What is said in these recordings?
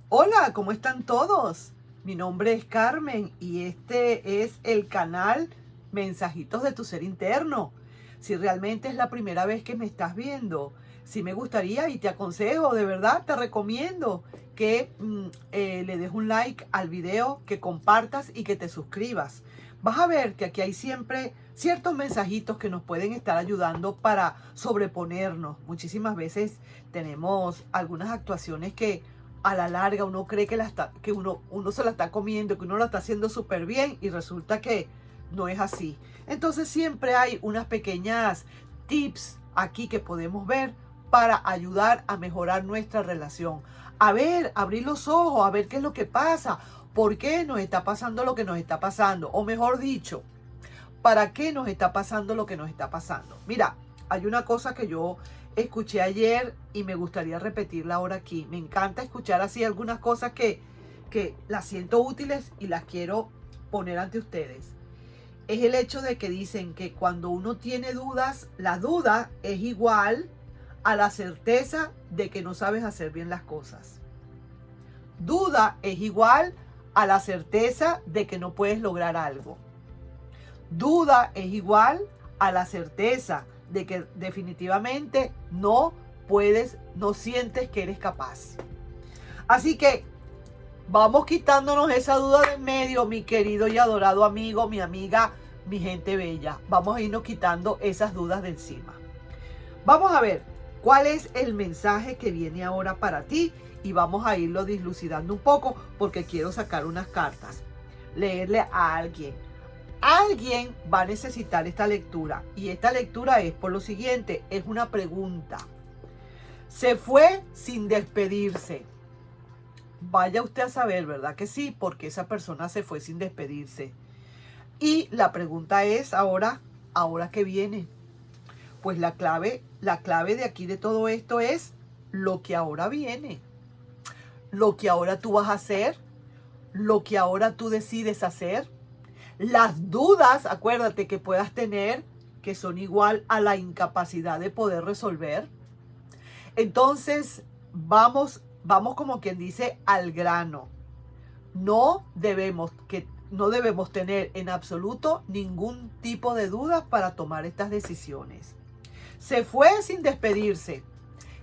Hola, ¿cómo están todos? Mi nombre es Carmen y este es el canal Mensajitos de tu Ser Interno. Si realmente es la primera vez que me estás viendo, sí me gustaría y te aconsejo, de verdad, te recomiendo que le des un like al video, que compartas y que te suscribas. Vas a ver que aquí hay siempre ciertos mensajitos que nos pueden estar ayudando para sobreponernos. Muchísimas veces tenemos algunas actuaciones que a la larga uno cree que uno se la está comiendo, que uno la está haciendo súper bien y resulta que no es así. Entonces siempre hay unas pequeñas tips aquí que podemos ver para ayudar a mejorar nuestra relación. A ver, abrir los ojos, a ver qué es lo que pasa, por qué nos está pasando lo que nos está pasando, o mejor dicho, para qué nos está pasando lo que nos está pasando. Mira, hay una cosa que yo escuché ayer y me gustaría repetirla ahora aquí. Me encanta escuchar así algunas cosas que las siento útiles y las quiero poner ante ustedes. Es el hecho de que dicen que cuando uno tiene dudas, la duda es igual a la certeza de que no sabes hacer bien las cosas. Duda es igual a la certeza de que no puedes lograr algo. Duda es igual a la certeza de que definitivamente no puedes, no sientes que eres capaz. Así que vamos quitándonos esa duda de en medio, mi querido y adorado amigo, mi amiga, mi gente bella. Vamos a irnos quitando esas dudas de encima. Vamos a ver cuál es el mensaje que viene ahora para ti y vamos a irlo dislucidando un poco porque quiero sacar unas cartas, leerle a alguien. Alguien va a necesitar esta lectura y esta lectura es por lo siguiente, es una pregunta. Se fue sin despedirse. Vaya usted a saber, ¿verdad que sí? Porque esa persona se fue sin despedirse. Y la pregunta es ¿ahora qué viene? Pues la clave de aquí de todo esto es lo que ahora viene. Lo que ahora tú vas a hacer, lo que ahora tú decides hacer. Las dudas, acuérdate, que puedas tener, que son igual a la incapacidad de poder resolver. Entonces, vamos como quien dice al grano. No debemos tener en absoluto ningún tipo de dudas para tomar estas decisiones. Se fue sin despedirse.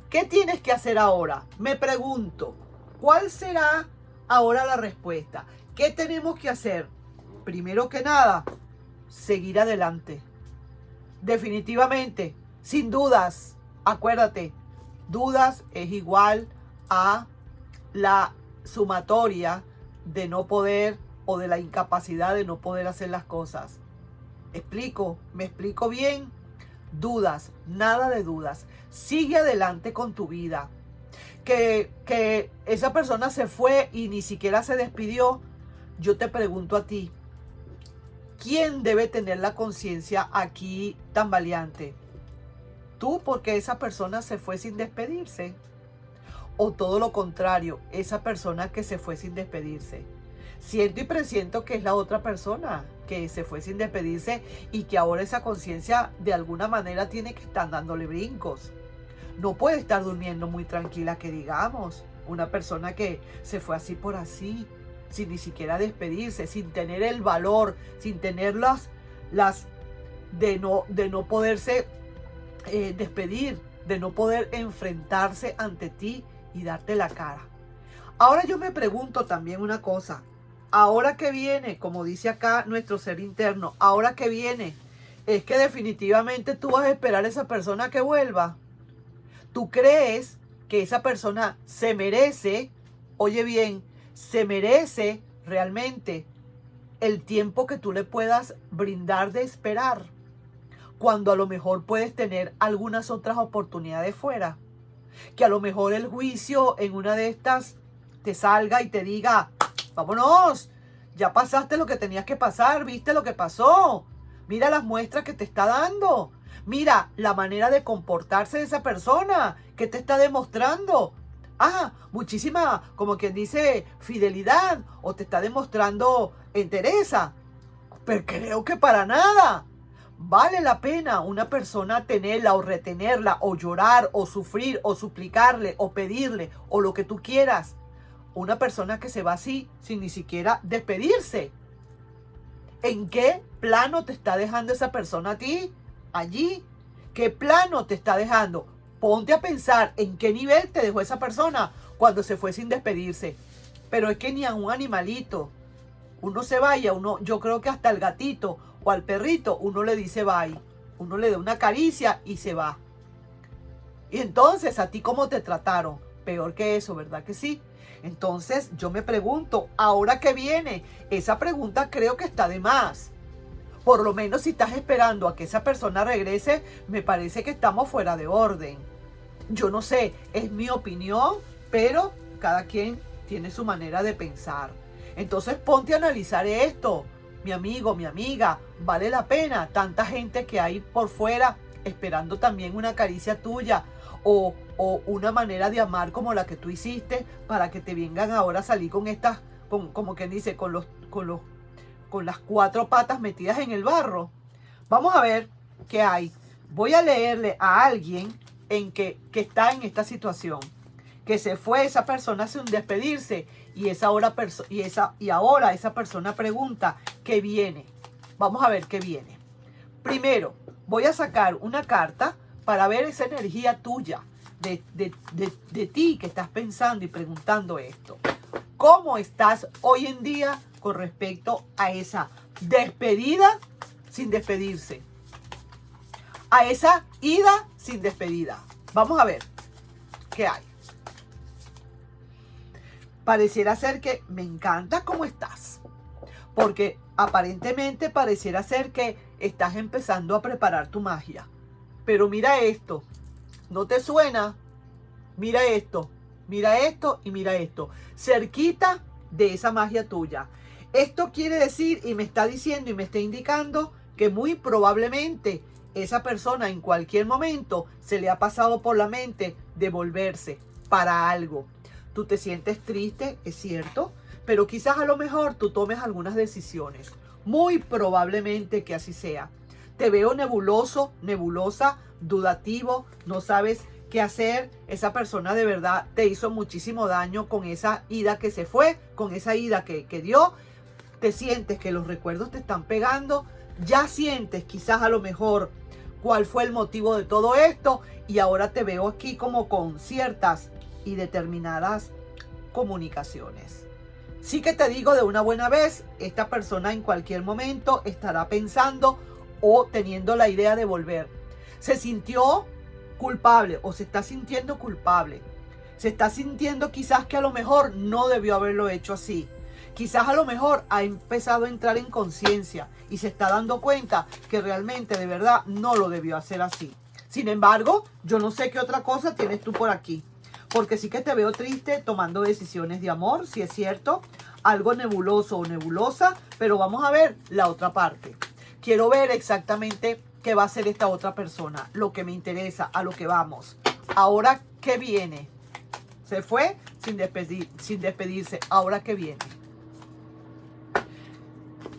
¿Qué tienes que hacer ahora? Me pregunto, ¿cuál será ahora la respuesta? ¿Qué tenemos que hacer? Primero que nada, seguir adelante. Definitivamente, sin dudas, acuérdate, dudas es igual a la sumatoria de no poder o de la incapacidad de no poder hacer las cosas. ¿Me explico bien? Dudas, nada de dudas. Sigue adelante con tu vida. Que esa persona se fue y ni siquiera se despidió. Yo te pregunto a ti, ¿quién debe tener la conciencia aquí tan valiente? ¿Tú porque esa persona se fue sin despedirse? ¿O todo lo contrario, esa persona que se fue sin despedirse? Siento y presiento que es la otra persona que se fue sin despedirse y que ahora esa conciencia de alguna manera tiene que estar dándole brincos. No puede estar durmiendo muy tranquila, que digamos. Una persona que se fue así por así, sin ni siquiera despedirse, sin tener el valor, sin tener las de no poderse despedir, de no poder enfrentarse ante ti y darte la cara. Ahora yo me pregunto también una cosa. Ahora que viene, como dice acá nuestro ser interno, ahora que viene, es que definitivamente tú vas a esperar a esa persona que vuelva. ¿Tú crees que esa persona se merece, oye bien, se merece realmente el tiempo que tú le puedas brindar de esperar? Cuando a lo mejor puedes tener algunas otras oportunidades fuera. Que a lo mejor el juicio en una de estas te salga y te diga, vámonos, ya pasaste lo que tenías que pasar, viste lo que pasó, mira las muestras que te está dando, mira la manera de comportarse de esa persona que te está demostrando. Muchísima, como quien dice, fidelidad, o te está demostrando entereza. Pero creo que para nada. ¿Vale la pena una persona tenerla o retenerla o llorar o sufrir o suplicarle o pedirle o lo que tú quieras Una persona que se va así, sin ni siquiera despedirse. ¿En qué plano te está dejando esa persona a ti? Allí. ¿Qué plano te está dejando? Ponte a pensar en qué nivel te dejó esa persona cuando se fue sin despedirse. Pero es que ni a un animalito uno se vaya, yo creo que hasta al gatito o al perrito uno le dice bye. Uno le da una caricia y se va. Y entonces, ¿a ti cómo te trataron? Peor que eso, ¿verdad que sí? Entonces, yo me pregunto, ¿ahora qué viene? Esa pregunta creo que está de más. Por lo menos si estás esperando a que esa persona regrese, me parece que estamos fuera de orden. Yo no sé, es mi opinión, pero cada quien tiene su manera de pensar. Entonces ponte a analizar esto, mi amigo, mi amiga, vale la pena tanta gente que hay por fuera esperando también una caricia tuya o una manera de amar como la que tú hiciste para que te vengan ahora a salir con estas, como quien dice, con las 4 patas metidas en el barro. Vamos a ver qué hay. Voy a leerle a alguien que está en esta situación, que se fue esa persona sin despedirse y ahora esa persona pregunta qué viene. Vamos a ver qué viene. Primero, voy a sacar una carta para ver esa energía tuya, de ti que estás pensando y preguntando esto. ¿Cómo estás hoy en día con respecto a esa despedida sin despedirse? A esa ida sin despedida. Vamos a ver qué hay. Pareciera ser que me encanta cómo estás, porque aparentemente pareciera ser que estás empezando a preparar tu magia. Pero mira esto, ¿no te suena? Mira esto y mira esto, cerquita de esa magia tuya. Esto quiere decir y me está diciendo y me está indicando que muy probablemente esa persona en cualquier momento se le ha pasado por la mente devolverse para algo. Tú te sientes triste, es cierto, pero quizás a lo mejor tú tomes algunas decisiones. Muy probablemente que así sea. Te veo nebuloso, nebulosa, dudativo, no sabes qué hacer. Esa persona de verdad te hizo muchísimo daño con esa ida que se fue, con esa ida que dio. Te sientes que los recuerdos te están pegando. Ya sientes quizás a lo mejor cuál fue el motivo de todo esto. Y ahora te veo aquí como con ciertas y determinadas comunicaciones. Sí que te digo de una buena vez, esta persona en cualquier momento estará pensando o teniendo la idea de volver. Se sintió culpable o se está sintiendo culpable. Se está sintiendo quizás que a lo mejor no debió haberlo hecho así. Quizás a lo mejor ha empezado a entrar en conciencia y se está dando cuenta que realmente de verdad no lo debió hacer así. Sin embargo, yo no sé qué otra cosa tienes tú por aquí. Porque sí que te veo triste tomando decisiones de amor, si es cierto, algo nebuloso o nebulosa, pero vamos a ver la otra parte. Quiero ver exactamente qué va a hacer esta otra persona, lo que me interesa, a lo que vamos. Ahora, ¿qué viene? Se fue sin despedirse, ahora ¿qué viene?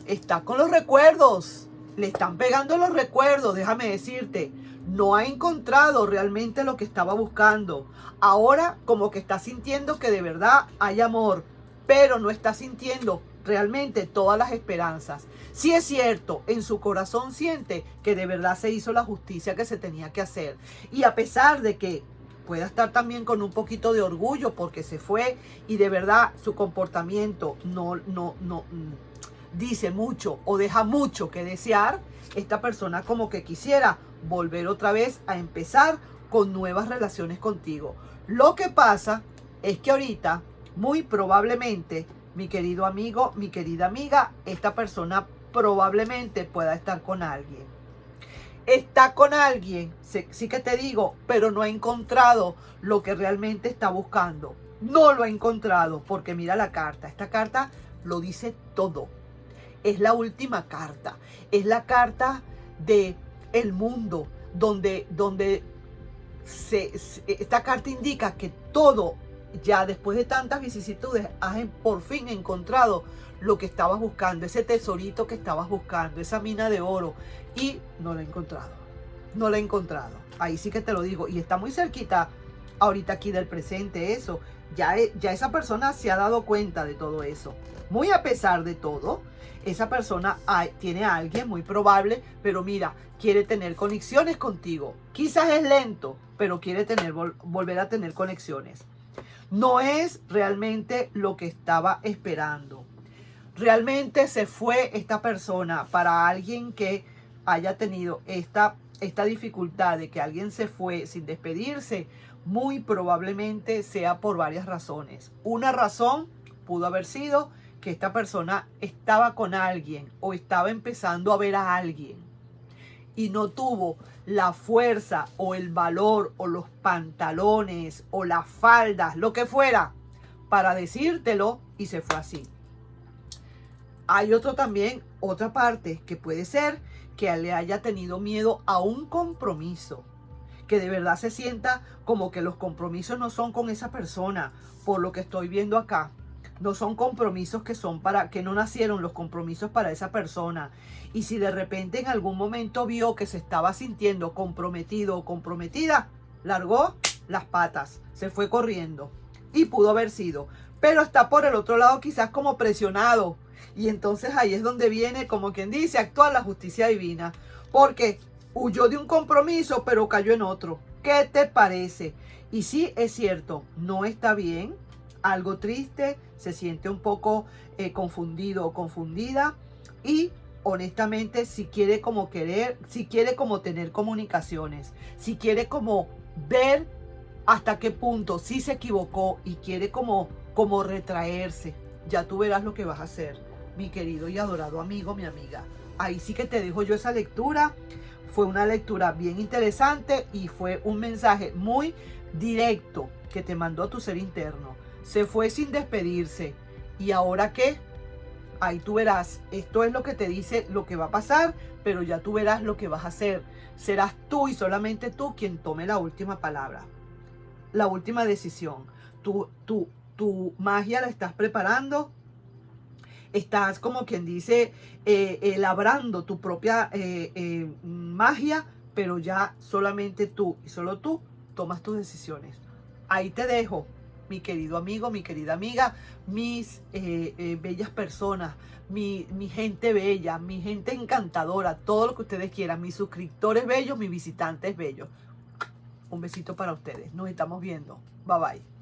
Está con los recuerdos, le están pegando los recuerdos, déjame decirte. No ha encontrado realmente lo que estaba buscando. Ahora como que está sintiendo que de verdad hay amor, pero no está sintiendo realmente todas las esperanzas. Sí es cierto, en su corazón siente que de verdad se hizo la justicia que se tenía que hacer. Y a pesar de que pueda estar también con un poquito de orgullo porque se fue y de verdad su comportamiento no dice mucho o deja mucho que desear, esta persona como que quisiera volver otra vez a empezar con nuevas relaciones contigo. Lo que pasa es que ahorita, muy probablemente, mi querido amigo, mi querida amiga, esta persona probablemente pueda estar con alguien. Está con alguien, sí que te digo, pero no ha encontrado lo que realmente está buscando. No lo ha encontrado, porque mira la carta. Esta carta lo dice todo. Es la última carta. Es la carta de el mundo, donde esta carta indica que todo, ya después de tantas vicisitudes, has por fin encontrado lo que estabas buscando, ese tesorito que estabas buscando, esa mina de oro, y no lo he encontrado. No lo he encontrado. Ahí sí que te lo digo. Y está muy cerquita ahorita aquí del presente eso, Ya esa persona se ha dado cuenta de todo eso. Muy a pesar de todo, esa persona tiene a alguien muy probable, pero mira, quiere tener conexiones contigo. Quizás es lento, pero quiere volver a tener conexiones. No es realmente lo que estaba esperando. Realmente se fue esta persona para alguien que haya tenido esta dificultad de que alguien se fue sin despedirse. Muy probablemente sea por varias razones. Una razón pudo haber sido que esta persona estaba con alguien o estaba empezando a ver a alguien y no tuvo la fuerza o el valor o los pantalones o las faldas, lo que fuera, para decírtelo, y se fue así. Hay otra parte que puede ser que le haya tenido miedo a un compromiso, que de verdad se sienta como que los compromisos no son con esa persona, por lo que estoy viendo acá. No son compromisos que no nacieron los compromisos para esa persona. Y si de repente en algún momento vio que se estaba sintiendo comprometido o comprometida, largó las patas, se fue corriendo. Y pudo haber sido. Pero está por el otro lado quizás como presionado. Y entonces ahí es donde viene, como quien dice, actuar la justicia divina. Porque huyó de un compromiso, pero cayó en otro. ¿Qué te parece? Y sí, es cierto, no está bien, algo triste, se siente un poco confundido o confundida. Y honestamente, si quiere como tener comunicaciones, si quiere como ver hasta qué punto sí se equivocó y quiere como retraerse, ya tú verás lo que vas a hacer, mi querido y adorado amigo, mi amiga. Ahí sí que te dejo yo esa lectura. Fue una lectura bien interesante y fue un mensaje muy directo que te mandó tu ser interno. Se fue sin despedirse. ¿Y ahora qué? Ahí tú verás. Esto es lo que te dice lo que va a pasar, pero ya tú verás lo que vas a hacer. Serás tú y solamente tú quien tome la última palabra, la última decisión. Tu magia la estás preparando. Estás, como quien dice, labrando tu propia magia, pero ya solamente tú y solo tú tomas tus decisiones. Ahí te dejo, mi querido amigo, mi querida amiga, mis bellas personas, mi gente bella, mi gente encantadora, todo lo que ustedes quieran, mis suscriptores bellos, mis visitantes bellos. Un besito para ustedes. Nos estamos viendo. Bye bye.